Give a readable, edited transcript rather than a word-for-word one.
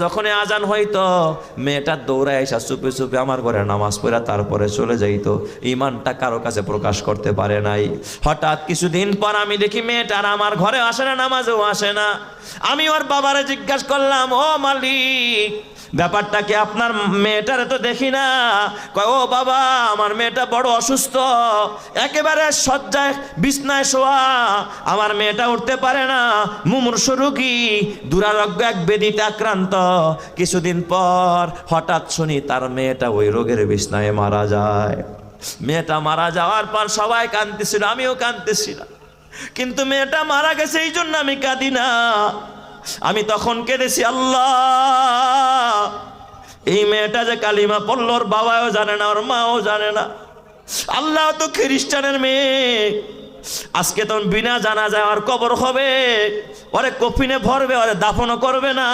যখন আজান হইতো মেয়েটা দৌড়ায় এসে চুপে চুপে আমার ঘরে নামাজ পড়া তারপরে চলে যাইতো। ইমানটা কারো কাছে প্রকাশ করতে পারে নাই। হঠাৎ কিছুদিন পর আমি দেখি মেয়েটার আমার ঘরে আসে না, নামাজেও আসে না। আমি ওর বাবারে জিজ্ঞাসা করলাম, ও মালিক, ব্যাপারটা কি? আপনার মেয়েটারে তো দেখি না। কয়, ও বাবা, আমার মেয়েটা বড় অসুস্থ, একেবারে শয্যায় বিছনায় শোয়া, আমার মেয়েটা উঠতে পারে না, মুমূর্ষু রোগী, দুরারোগ্য এক ব্যাধিতে আক্রান্ত। কিছুদিন পর হঠাৎ শুনি তার মেয়েটা ওই রোগের বিছনায় মারা যায়। মেয়েটা মারা যাওয়ার পর সবাই কাঁদতেছিল, আমিও কাঁদতেছিলাম, কিন্তু মেয়েটা মারা গেছে এই জন্য আমি কাঁদি না। আমি তখন কেঁদেছি, আল্লাহ, এই মেয়েটা যে কালিমা পড়ল, ওর বাবাও জানে না, ওর মাও জানে না। আল্লাহ, তো খ্রিস্টানের মেয়ে, আজকে তো বিনা জানাজায় আর কবর হবে, ওরে কফিনে ভরবে, ওরে দাফনও করবে না।